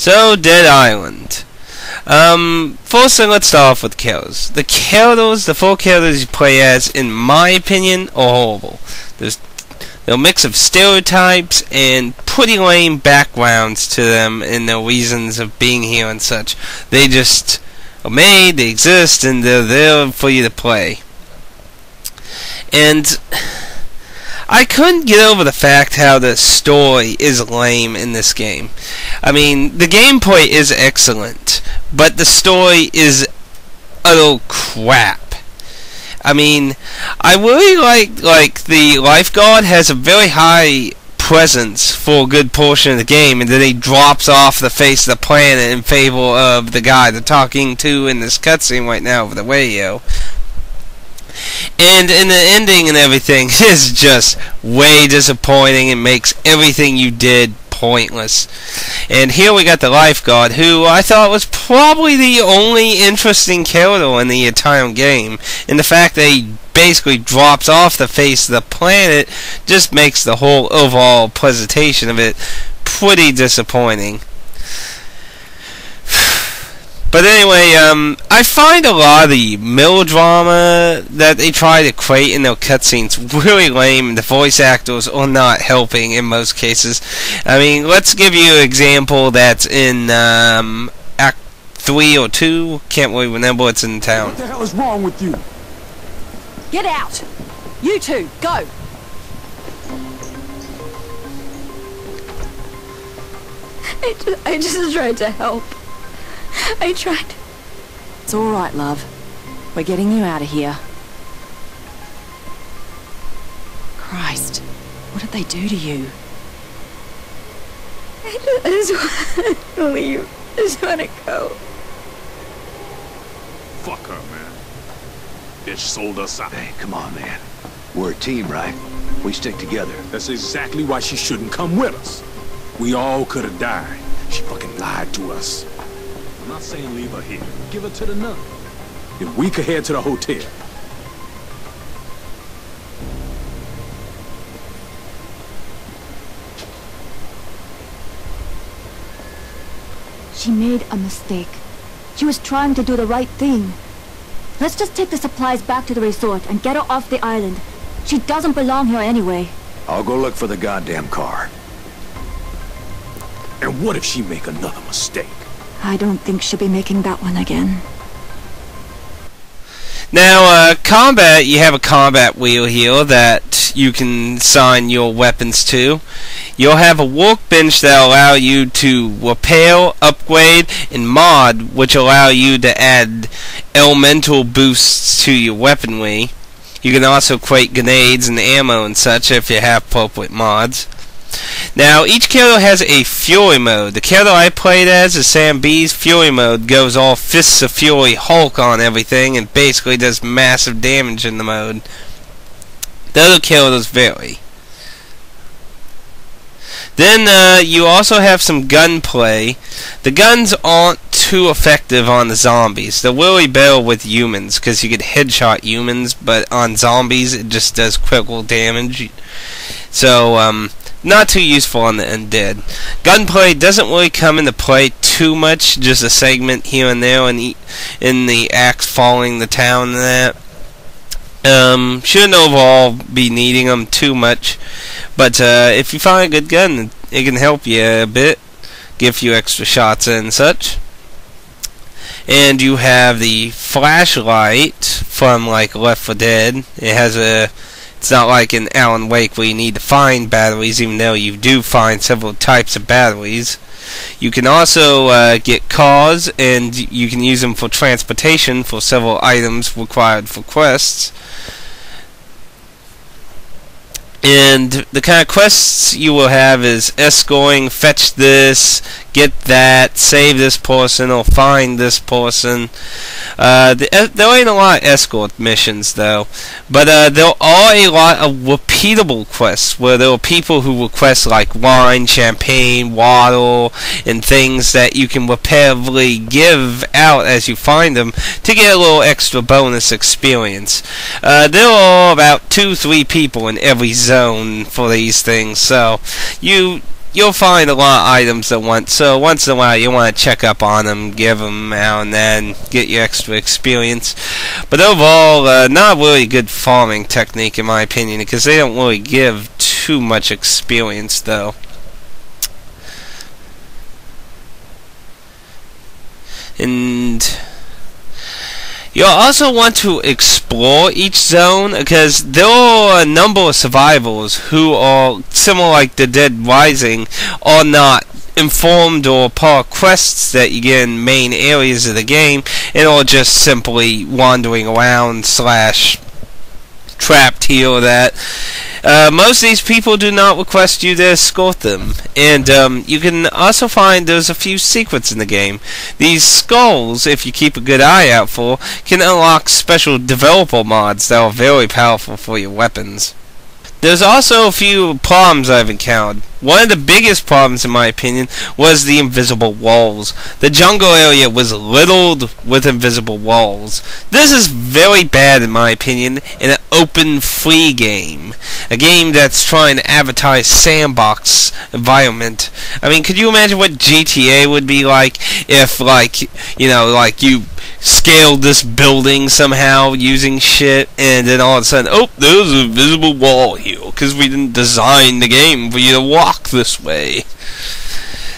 So, Dead Island. First thing, let's start off with kills. The kills, the 4 kills you play as, in my opinion, are horrible. They're a mix of stereotypes and pretty lame backgrounds to them and their reasons of being here and such. They just are made, they exist, and they're there for you to play. And I couldn't get over the fact how the story is lame in this game. I mean, the gameplay is excellent, but the story is utter crap. I mean, I really like the lifeguard has a very high presence for a good portion of the game, and then he drops off the face of the planet in favor of the guy they're talking to in this cutscene right now over the radio. And in the ending and everything is just way disappointing and makes everything you did pointless. And here we got the lifeguard, who I thought was probably the only interesting character in the entire game. And the fact that he basically drops off the face of the planet just makes the whole overall presentation of it pretty disappointing. But anyway, I find a lot of the melodrama that they try to create in their cutscenes really lame, and the voice actors are not helping in most cases. I mean, let's give you an example that's in Act 3 or 2. Can't really remember. It's in town. What the hell is wrong with you? Get out! You two, go! I just tried to help. I tried. It's all right, love. We're getting you out of here. Christ, what did they do to you? I just want to leave. I just want to go. Fuck her, man. Bitch sold us out. Hey, come on, man. We're a team, right? We stick together. That's exactly why she shouldn't come with us. We all could have died. She fucking lied to us. I'm not saying leave her here. Give her to the nun. Then we could head to the hotel. She made a mistake. She was trying to do the right thing. Let's just take the supplies back to the resort and get her off the island. She doesn't belong here anyway. I'll go look for the goddamn car. And what if she make another mistake? I don't think she'll be making that one again. Now, combat, you have a combat wheel here that you can assign your weapons to. You'll have a workbench that will allow you to repair, upgrade, and mod, which allow you to add elemental boosts to your weaponry. You can also create grenades and ammo and such if you have appropriate mods. Now, each character has a Fury mode. The character I played as is Sam B's Fury mode. Goes all Fists of Fury Hulk on everything and basically does massive damage in the mode. The other characters vary. Then you also have some gunplay. The guns aren't too effective on the zombies. They're really better with humans because you can headshot humans, but on zombies it just does critical damage. So, not too useful on the undead. Gunplay doesn't really come into play too much, just a segment here and there in the acts following the town and that. Shouldn't overall be needing them too much, but if you find a good gun, it can help you a bit, give you extra shots and such. And you have the flashlight from like Left 4 Dead. It has a It's not like in Alan Wake where you need to find batteries, even though you do find several types of batteries. You can also get cars, and you can use them for transportation for several items required for quests. And the kind of quests you will have is escorting, fetch this, get that, save this person, or find this person. There ain't a lot of escort missions, though. But there are a lot of repeatable quests, where there are people who request like wine, champagne, water, and things that you can repeatedly give out as you find them to get a little extra bonus experience. There are about 2-3 people in every zone for these things, so you you'll find a lot of items at once. So once in a while, you want to check up on them, give them now and then, get your extra experience. But overall, not really good farming technique in my opinion, because they don't really give too much experience, though. And you'll also want to explore each zone, because there are a number of survivors who are similar like the Dead Rising, are not informed or part of quests that you get in main areas of the game, and are just simply wandering around / trapped here or that. Most of these people do not request you to escort them, and you can also find there's a few secrets in the game. These skulls, if you keep a good eye out for, can unlock special developer mods that are very powerful for your weapons. There's also a few problems I've encountered. One of the biggest problems, in my opinion, was the invisible walls. The jungle area was riddled with invisible walls. This is very bad, in my opinion, in an open, free game. A game that's trying to advertise sandbox environment. I mean, could you imagine what GTA would be like if, you scaled this building somehow using shit, and then all of a sudden, oh, there's an invisible wall here, because we didn't design the game for you to walk this way.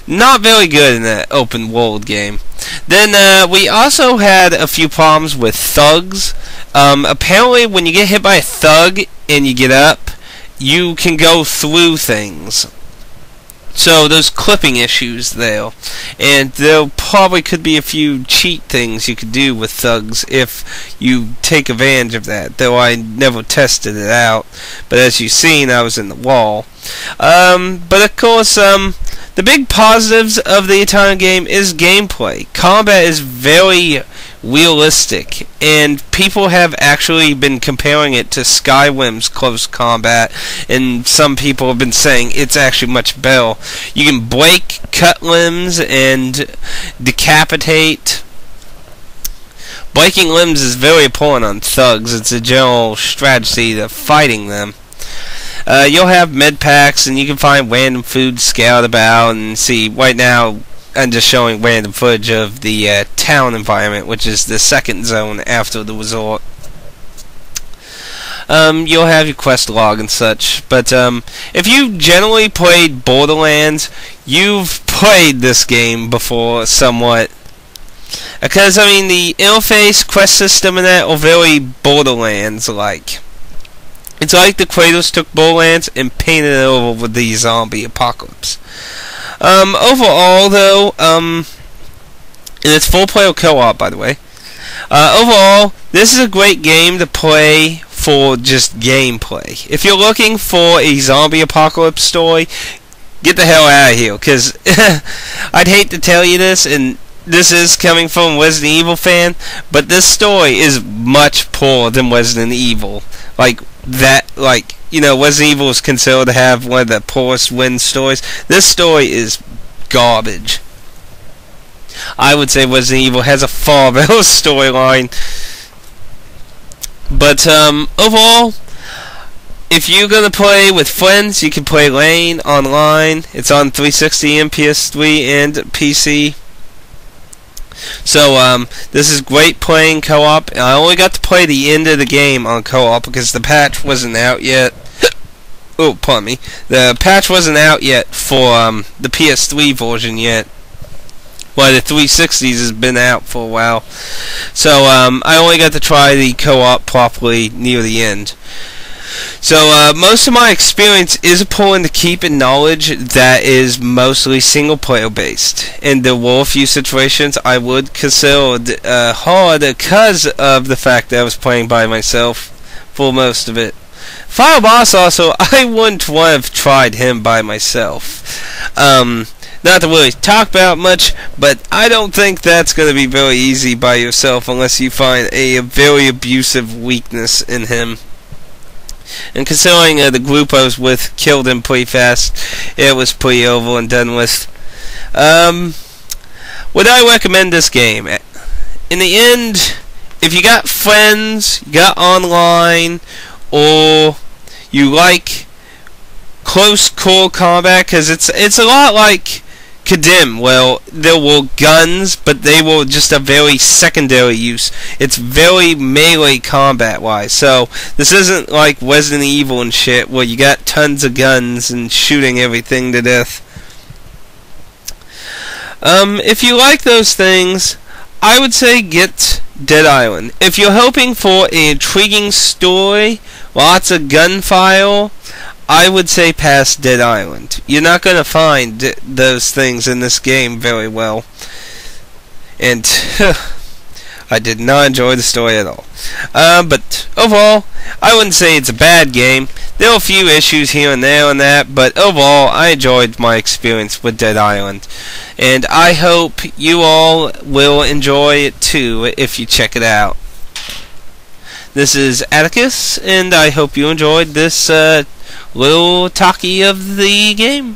Not very good in an open world game. Then we also had a few problems with thugs. Apparently when you get hit by a thug and you get up, you can go through things. So there's clipping issues there, and there probably could be a few cheat things you could do with thugs if you take advantage of that, though I never tested it out. But as you've seen, I was in the wall. But of course, the big positives of the entire game is gameplay. Combat is very realistic, and people have actually been comparing it to Skyrim's close combat, and some people have been saying it's actually much better. You can break, cut limbs, and decapitate. Breaking limbs is very important on thugs. It's a general strategy to fighting them. You'll have med packs, and you can find random food scattered about, and see, right now I'm just showing random footage of the town environment, which is the second zone after the resort. You'll have your quest log and such, but if you generally played Borderlands, you've played this game before somewhat. Because, I mean, the interface, quest system, and that are very Borderlands-like. It's like the Kratos took Borderlands and painted it over with the zombie apocalypse. Overall, though, and it's full-player co-op, by the way. Overall, this is a great game to play for just gameplay. If you're looking for a zombie apocalypse story, get the hell out of here, because I'd hate to tell you this, and this is coming from a Resident Evil fan, but this story is much poorer than Resident Evil. Resident Evil is considered to have one of the poorest win stories. This story is garbage. I would say Resident Evil has a far better storyline. But overall, if you're gonna play with friends, you can play Lane online. It's on 360 and PS3 and PC. So this is great playing co-op. I only got to play the end of the game on co-op because the patch wasn't out yet. Oh, pardon me. The patch wasn't out yet for the PS3 version yet. Well, the 360s has been out for a while. So I only got to try the co-op properly near the end. So most of my experience is pulling to keep in knowledge that is mostly single player based, and there were a few situations I would consider hard because of the fact that I was playing by myself for most of it. Final boss also, I wouldn't want to have tried him by myself. Not to really talk about much, but I don't think that's going to be very easy by yourself unless you find a very abusive weakness in him. And considering the group I was with killed him pretty fast, it was pretty over and done with. Would I recommend this game? In the end, if you got friends, you got online, or you like close, cool combat, because it's a lot like Condemn. Well, there were guns, but they were just a very secondary use. It's very melee combat-wise. So this isn't like Resident Evil and shit, where you got tons of guns and shooting everything to death. If you like those things, I would say get Dead Island. If you're hoping for an intriguing story, lots of gunfire, I would say pass Dead Island. You're not going to find those things in this game very well. And I did not enjoy the story at all. But overall, I wouldn't say it's a bad game. There are a few issues here and there on that, but overall, I enjoyed my experience with Dead Island. And I hope you all will enjoy it too if you check it out. This is Atticus, and I hope you enjoyed this little talkie of the game.